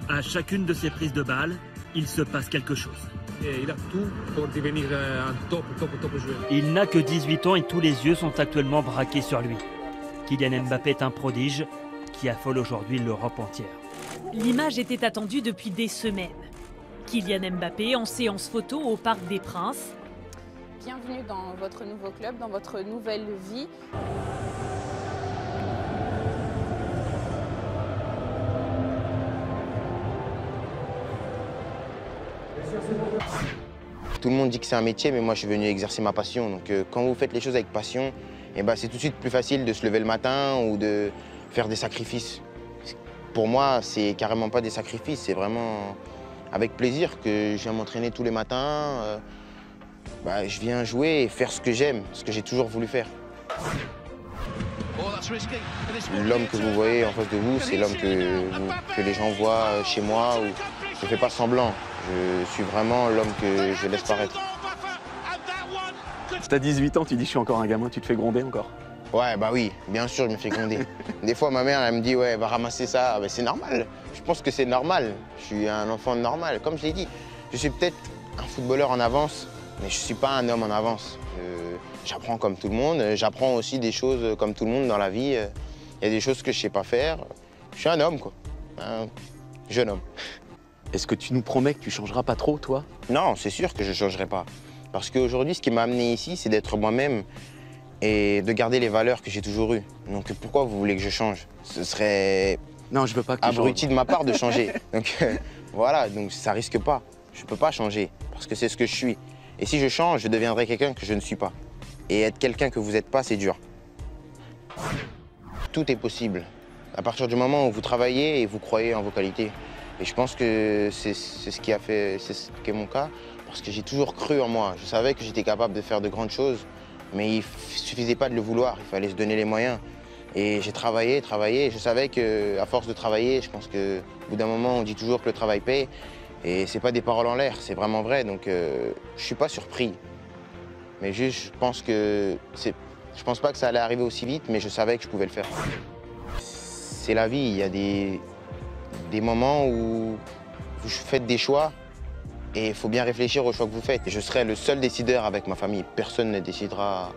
À chacune de ses prises de balles, il se passe quelque chose. Et il a tout pour devenir un top joueur. Il n'a que 18 ans et tous les yeux sont actuellement braqués sur lui. Kylian Mbappé est un prodige qui affole aujourd'hui l'Europe entière. L'image était attendue depuis des semaines. Kylian Mbappé en séance photo au Parc des Princes. Bienvenue dans votre nouveau club, dans votre nouvelle vie. Tout le monde dit que c'est un métier, mais moi je suis venu exercer ma passion. Donc quand vous faites les choses avec passion, eh ben, c'est tout de suite plus facile de se lever le matin ou de faire des sacrifices. Pour moi, c'est carrément pas des sacrifices, c'est vraiment avec plaisir que je viens m'entraîner tous les matins. Je viens jouer et faire ce que j'aime, ce que j'ai toujours voulu faire. L'homme que vous voyez en face de vous, c'est l'homme que les gens voient chez moi. Je ne fais pas semblant. Je suis vraiment l'homme que je laisse paraître. T'as 18 ans, tu dis je suis encore un gamin, tu te fais gronder encore? Ouais, bah oui, bien sûr, je me fais gronder. Des fois, ma mère, elle me dit, ouais, va ramasser ça. C'est normal. Je pense que c'est normal. Je suis un enfant normal. Comme je l'ai dit, je suis peut-être un footballeur en avance, mais je ne suis pas un homme en avance. J'apprends comme tout le monde. J'apprends aussi des choses comme tout le monde dans la vie. Il y a des choses que je ne sais pas faire. Je suis un homme, quoi. Un jeune homme. Est-ce que tu nous promets que tu changeras pas trop, toi? Non, c'est sûr que je ne changerai pas. Parce qu'aujourd'hui, ce qui m'a amené ici, c'est d'être moi-même et de garder les valeurs que j'ai toujours eues. Donc pourquoi vous voulez que je change? Ce serait non, je veux pas que tu abruti changes. de ma part de changer. Donc voilà, donc ça risque pas. Je peux pas changer parce que c'est ce que je suis. Et si je change, je deviendrai quelqu'un que je ne suis pas. Et être quelqu'un que vous n'êtes pas, c'est dur. Tout est possible. À partir du moment où vous travaillez et vous croyez en vos qualités. Et je pense que c'est ce qui est mon cas, parce que j'ai toujours cru en moi. Je savais que j'étais capable de faire de grandes choses, mais il ne suffisait pas de le vouloir, il fallait se donner les moyens. Et j'ai travaillé, et je savais qu'à force de travailler, je pense qu'au bout d'un moment, on dit toujours que le travail paye. Et ce n'est pas des paroles en l'air, c'est vraiment vrai, donc je ne suis pas surpris. Mais juste, je pense pas que ça allait arriver aussi vite, mais je savais que je pouvais le faire. C'est la vie, il y a des moments où vous faites des choix et il faut bien réfléchir aux choix que vous faites. Et je serai le seul décideur avec ma famille. Personne ne décidera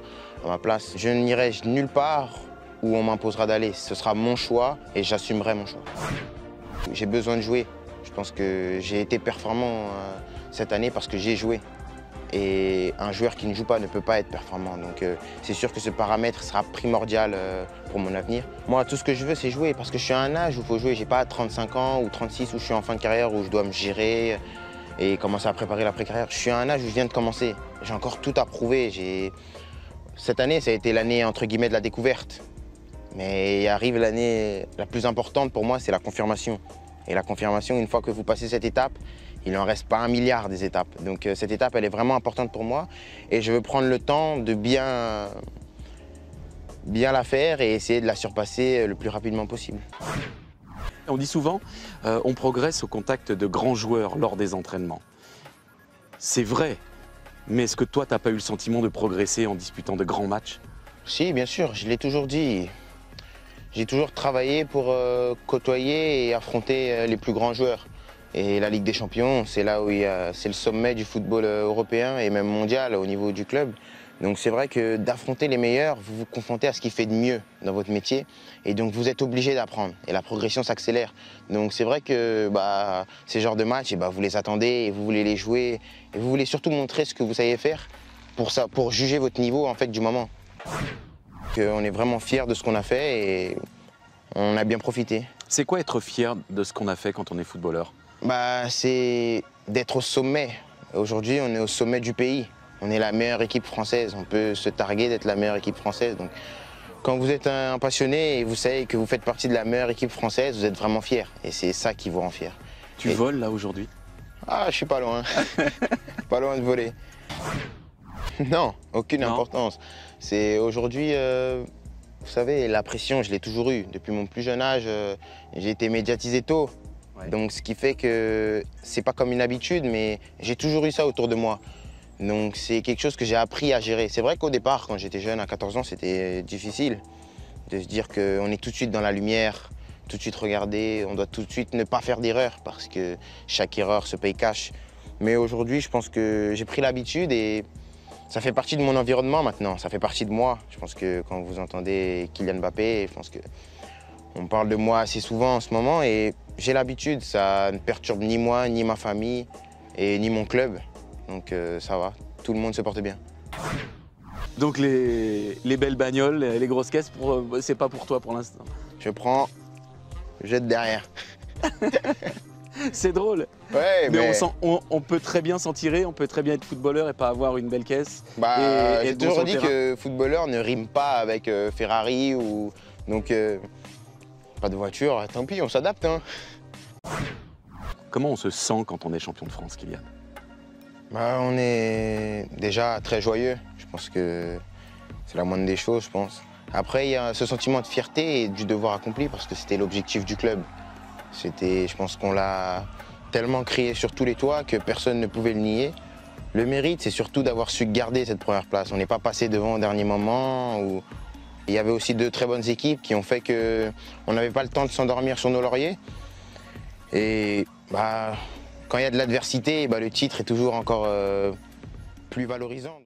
à ma place. Je n'irai nulle part où on m'imposera d'aller. Ce sera mon choix et j'assumerai mon choix. J'ai besoin de jouer. Je pense que j'ai été performant cette année parce que j'ai joué. Et un joueur qui ne joue pas ne peut pas être performant. Donc c'est sûr que ce paramètre sera primordial pour mon avenir. Moi, tout ce que je veux, c'est jouer parce que je suis à un âge où il faut jouer. J'ai pas 35 ans ou 36 où je suis en fin de carrière, où je dois me gérer et commencer à préparer l'après-carrière. Je suis à un âge où je viens de commencer. J'ai encore tout à prouver. Cette année, ça a été l'année entre guillemets de la découverte. Mais il arrive l'année la plus importante pour moi, c'est la confirmation. Et la confirmation, une fois que vous passez cette étape, il n'en reste pas 1 milliard des étapes. Donc cette étape, elle est vraiment importante pour moi. Et je veux prendre le temps de bien la faire et essayer de la surpasser le plus rapidement possible. On dit souvent, on progresse au contact de grands joueurs lors des entraînements. C'est vrai, mais est-ce que toi, tu n'as pas eu le sentiment de progresser en disputant de grands matchs? Si, bien sûr, je l'ai toujours dit. J'ai toujours travaillé pour côtoyer et affronter les plus grands joueurs. Et la Ligue des Champions, c'est là où c'est le sommet du football européen et même mondial au niveau du club. Donc c'est vrai que d'affronter les meilleurs, vous vous confrontez à ce qui fait de mieux dans votre métier. Et donc vous êtes obligé d'apprendre. Et la progression s'accélère. Donc c'est vrai que ces genres de matchs, vous les attendez et vous voulez les jouer. Et vous voulez surtout montrer ce que vous savez faire pour juger votre niveau en fait, du moment. On est vraiment fiers de ce qu'on a fait et on a bien profité. C'est quoi être fier de ce qu'on a fait quand on est footballeur? C'est d'être au sommet. Aujourd'hui, on est au sommet du pays. On est la meilleure équipe française. On peut se targuer d'être la meilleure équipe française. Donc, quand vous êtes un passionné et vous savez que vous faites partie de la meilleure équipe française, vous êtes vraiment fier. Et c'est ça qui vous rend fier. Tu voles là aujourd'hui? Ah, je suis pas loin. Pas loin de voler. Non, aucune importance. C'est aujourd'hui, vous savez, la pression, je l'ai toujours eue. Depuis mon plus jeune âge, j'ai été médiatisé tôt. Ouais. Donc ce qui fait que c'est pas comme une habitude, mais j'ai toujours eu ça autour de moi. Donc c'est quelque chose que j'ai appris à gérer. C'est vrai qu'au départ, quand j'étais jeune, à 14 ans, c'était difficile de se dire qu'on est tout de suite dans la lumière, tout de suite regarder, on doit tout de suite ne pas faire d'erreur parce que chaque erreur se paye cash. Mais aujourd'hui, je pense que j'ai pris l'habitude et ça fait partie de mon environnement maintenant, ça fait partie de moi. Je pense que quand vous entendez Kylian Mbappé, je pense qu'on parle de moi assez souvent en ce moment et j'ai l'habitude, ça ne perturbe ni moi, ni ma famille et ni mon club. Donc ça va, tout le monde se porte bien. Donc les belles bagnoles, les grosses caisses, c'est pas pour toi pour l'instant. Je prends, je jette derrière. C'est drôle. Ouais, mais on peut très bien s'en tirer, on peut très bien être footballeur et pas avoir une belle caisse. Bah, j'ai toujours dit que footballeur ne rime pas avec Ferrari ou donc pas de voiture. Tant pis, on s'adapte. Hein. Comment on se sent quand on est champion de France, Kylian? Bah, on est déjà très joyeux. Je pense que c'est la moindre des choses, je pense. Après, il y a ce sentiment de fierté et du devoir accompli parce que c'était l'objectif du club. Je pense qu'on l'a tellement crié sur tous les toits que personne ne pouvait le nier. Le mérite, c'est surtout d'avoir su garder cette première place. On n'est pas passé devant au dernier moment. Il y avait aussi de très bonnes équipes qui ont fait qu'on n'avait pas le temps de s'endormir sur nos lauriers. Et bah, quand il y a de l'adversité, bah, le titre est toujours encore plus valorisant.